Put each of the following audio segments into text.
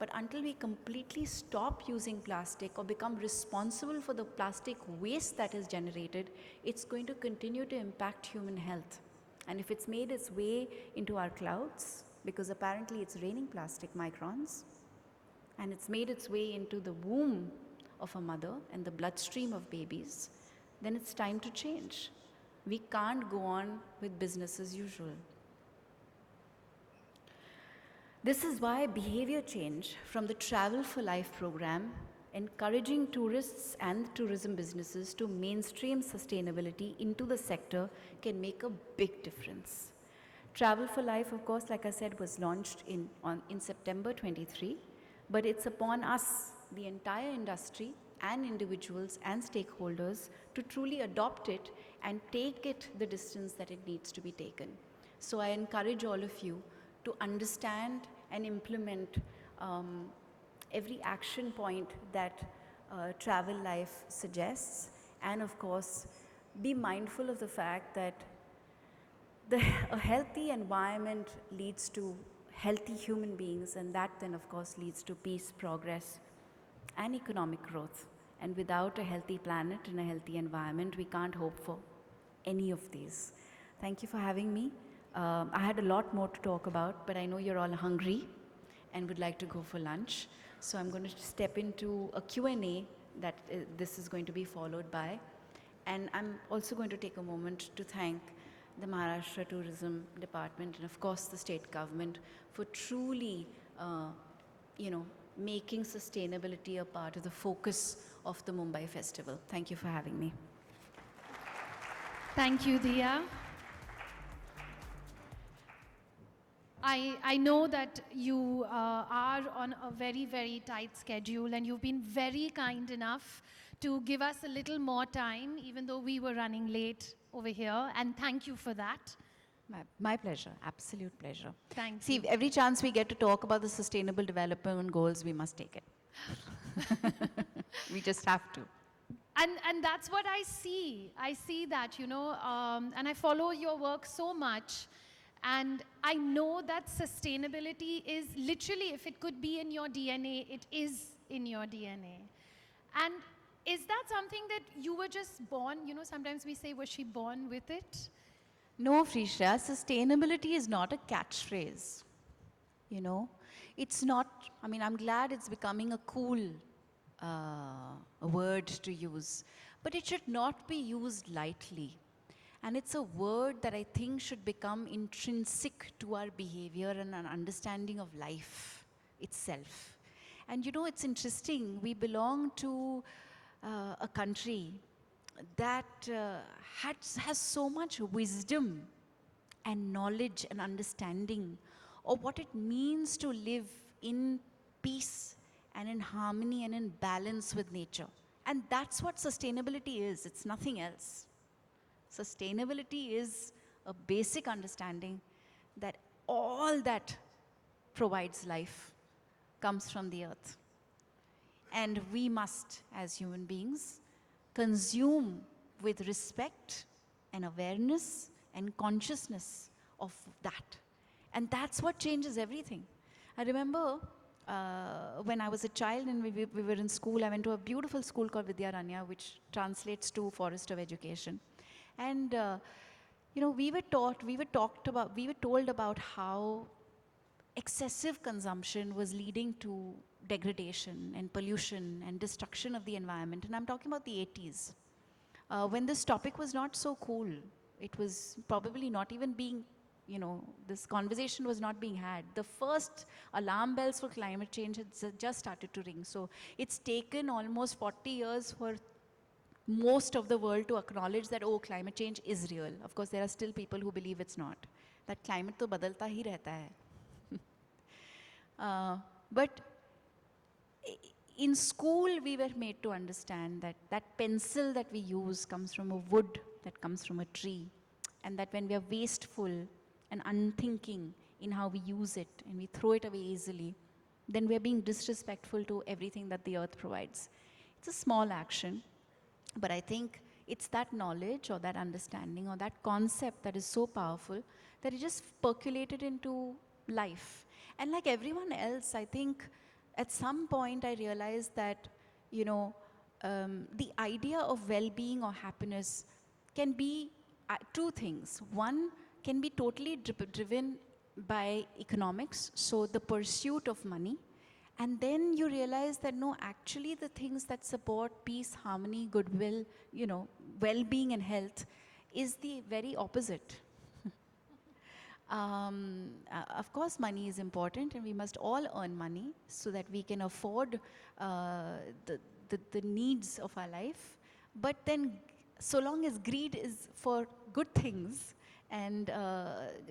But until we completely stop using plastic or become responsible for the plastic waste that is generated, it's going to continue to impact human health. And if it's made its way into our clouds, because apparently it's raining plastic microns, and it's made its way into the womb of a mother and the bloodstream of babies, then it's time to change. We can't go on with business as usual. This is why behavior change from the Travel for Life program, encouraging tourists and tourism businesses to mainstream sustainability into the sector, can make a big difference. Travel for Life, of course, like I said, was launched in September 23, but it's upon us, the entire industry and individuals and stakeholders, to truly adopt it and take it the distance that it needs to be taken. So I encourage all of you to understand and implement every action point that Travel Life suggests, and of course be mindful of the fact that a healthy environment leads to healthy human beings, and that then of course leads to peace, progress and economic growth. And without a healthy planet and a healthy environment, we can't hope for any of these. Thank you for having me. I had a lot more to talk about, but I know you're all hungry and would like to go for lunch. So I'm going to step into a Q&A that this is going to be followed by. And I'm also going to take a moment to thank the Maharashtra Tourism Department and of course the state government for truly, making sustainability a part of the focus of the Mumbai Festival. Thank you for having me. Thank you, Diya. I know that you are on a very, very tight schedule, and you've been very kind enough to give us a little more time, even though we were running late over here, and thank you for that. My pleasure, absolute pleasure. Thank See, you. every chance we get to talk about the Sustainable Development Goals, we must take it. We just have to. And that's what I see. I see that, and I follow your work so much. And I know that sustainability is literally, if it could be in your DNA, it is in your DNA. And is that something that you were just born, sometimes we say, was she born with it? No, Frisha, sustainability is not a catchphrase. It's not, I'm glad it's becoming a cool a word to use, but it should not be used lightly. And it's a word that I think should become intrinsic to our behavior and an understanding of life itself. And it's interesting, we belong to a country that has so much wisdom and knowledge and understanding of what it means to live in peace and in harmony and in balance with nature. And that's what sustainability is, it's nothing else. Sustainability is a basic understanding that all that provides life comes from the earth. And we must, as human beings, consume with respect and awareness and consciousness of that. And that's what changes everything. I remember when I was a child and we were in school, I went to a beautiful school called Vidyaranya, which translates to Forest of Education. And we were told about how excessive consumption was leading to degradation and pollution and destruction of the environment. And I'm talking about the 80s, when this topic was not so cool. It was probably not even being, this conversation was not being had. The first alarm bells for climate change had just started to ring. So it's taken almost 40 years for most of the world to acknowledge that, oh, climate change is real. Of course, there are still people who believe it's not. That climate to badalta hi rehta hai. But in school, we were made to understand that that pencil that we use comes from a wood that comes from a tree, and that when we are wasteful and unthinking in how we use it and we throw it away easily, then we are being disrespectful to everything that the earth provides. It's a small action, but I think it's that knowledge or that understanding or that concept that is so powerful that it just percolated into life. And like everyone else, I think at some point I realized that, you know, the idea of well-being or happiness can be two things. One can be totally driven by economics, so the pursuit of money. And then you realize that no, actually the things that support peace, harmony, goodwill, you know, well-being and health is the very opposite. Of course, money is important, and we must all earn money so that we can afford the needs of our life. But then, so long as greed is for good things and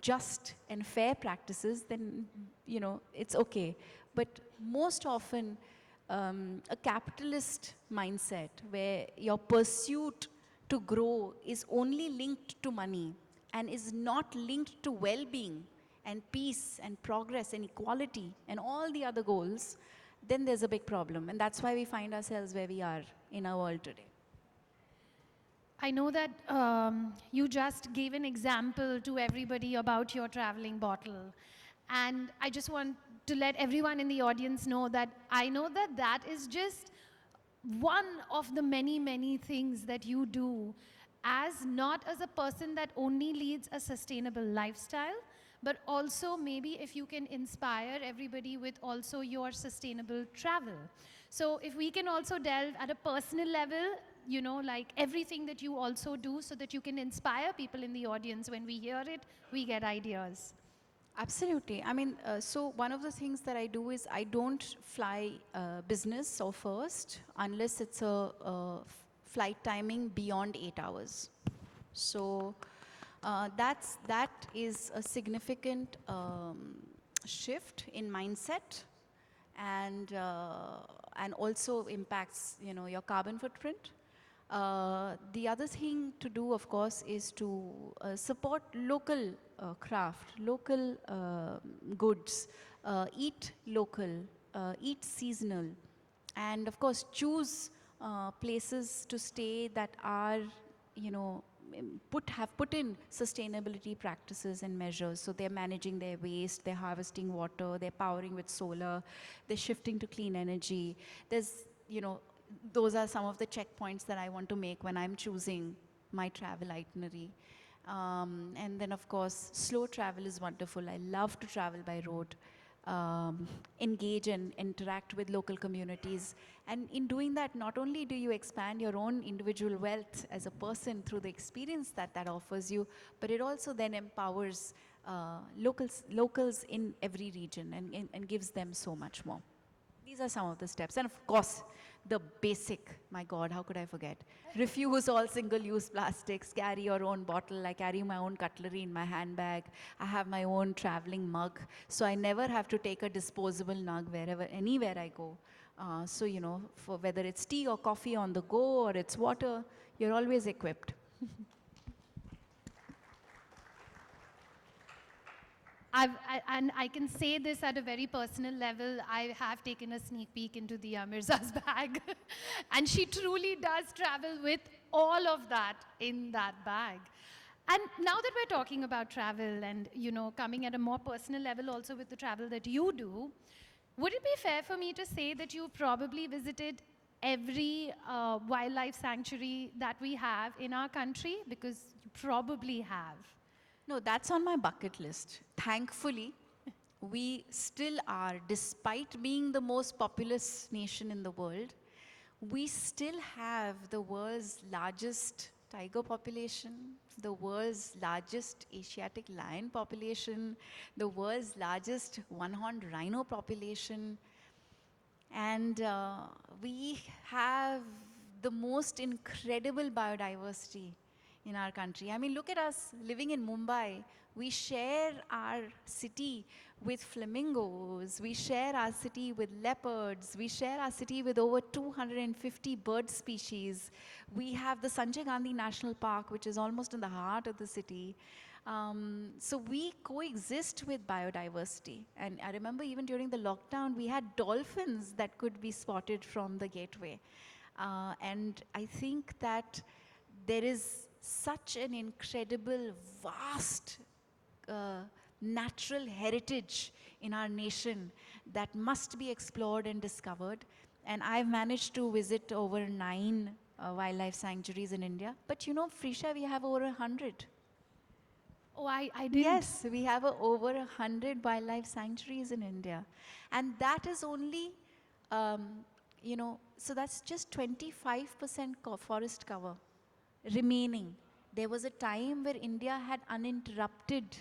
just and fair practices, then, you know, it's okay. But most often, a capitalist mindset where your pursuit to grow is only linked to money and is not linked to well-being and peace and progress and equality and all the other goals, then there's a big problem. And that's why we find ourselves where we are in our world today. I know that you just gave an example to everybody about your traveling bottle. And I just want to let everyone in the audience know that I know that that is just one of the many, many things that you do as not as a person that only leads a sustainable lifestyle, but also maybe if you can inspire everybody with also your sustainable travel. So if we can also delve at a personal level, you know, like everything that you also do so that you can inspire people in the audience. When we hear it, we get ideas. Absolutely. I mean, so one of the things that I do is I don't fly business or first unless it's a flight timing beyond 8 hours. So that is a significant shift in mindset, and also impacts, you know, your carbon footprint. The other thing to do, of course, is to support local craft, local goods, eat local, eat seasonal, and of course choose places to stay that are, you know, have put in sustainability practices and measures. So they're managing their waste, they're harvesting water, they're powering with solar, they're shifting to clean energy. There's, you know, those are some of the checkpoints that I want to make when I'm choosing my travel itinerary. And then, of course, slow travel is wonderful. I love to travel by road, engage and interact with local communities. And in doing that, not only do you expand your own individual wealth as a person through the experience that that offers you, but it also then empowers locals in every region and gives them so much more. These are some of the steps. And of course, the basic, my God, how could I forget? Refuse all single-use plastics, carry your own bottle. I carry my own cutlery in my handbag. I have my own traveling mug, so I never have to take a disposable mug anywhere I go. So, you know, for whether it's tea or coffee on the go or it's water, you're always equipped. And I can say this at a very personal level. I have taken a sneak peek into the Mirza's bag. And she truly does travel with all of that in that bag. And now that we're talking about travel and, you know, coming at a more personal level also with the travel that you do, would it be fair for me to say that you've probably visited every wildlife sanctuary that we have in our country? Because you probably have. No, that's on my bucket list. Thankfully, we still are, despite being the most populous nation in the world, we still have the world's largest tiger population, the world's largest Asiatic lion population, the world's largest one-horned rhino population, and we have the most incredible biodiversity in our country. I mean, look at us living in Mumbai. We share our city with flamingos. We share our city with leopards. We share our city with over 250 bird species. We have the Sanjay Gandhi National Park, which is almost in the heart of the city. So we coexist with biodiversity. And I remember even during the lockdown, we had dolphins that could be spotted from the gateway. And I think that there is such an incredible, vast natural heritage in our nation that must be explored and discovered. And I've managed to visit over 9 wildlife sanctuaries in India. But you know, Frisha, we have over 100. Oh, I didn't. Yes, we have over 100 wildlife sanctuaries in India. And that is only, so that's just 25% forest cover remaining. There was a time where India had uninterrupted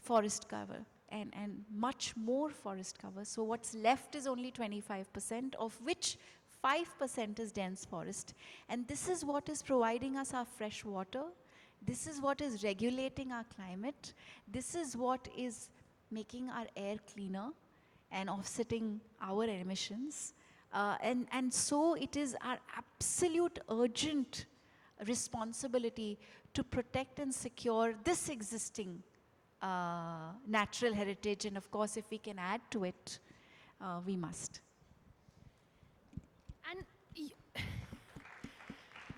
forest cover and much more forest cover. So what's left is only 25%, of which 5% is dense forest. And this is what is providing us our fresh water. This is what is regulating our climate. This is what is making our air cleaner and offsetting our emissions. And so it is our absolute urgent responsibility to protect and secure this existing natural heritage. And of course, if we can add to it, we must. And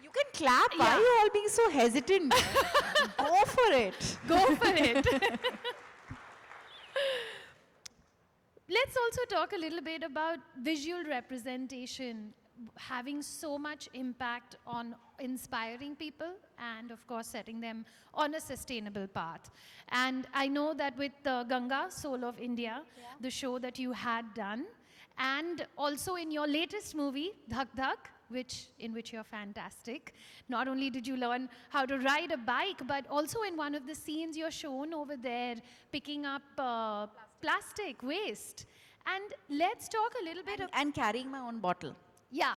You can clap. Why are you all being so hesitant? Go for it. go for it. Let's also talk a little bit about visual representation having so much impact on inspiring people and, of course, setting them on a sustainable path. And I know that with Ganga, Soul of India, the show that you had done, and also in your latest movie, Dhak Dhak, in which you're fantastic. Not only did you learn how to ride a bike, but also in one of the scenes you're shown over there picking up plastic waste. And let's talk a little bit And carrying my own bottle. yeah.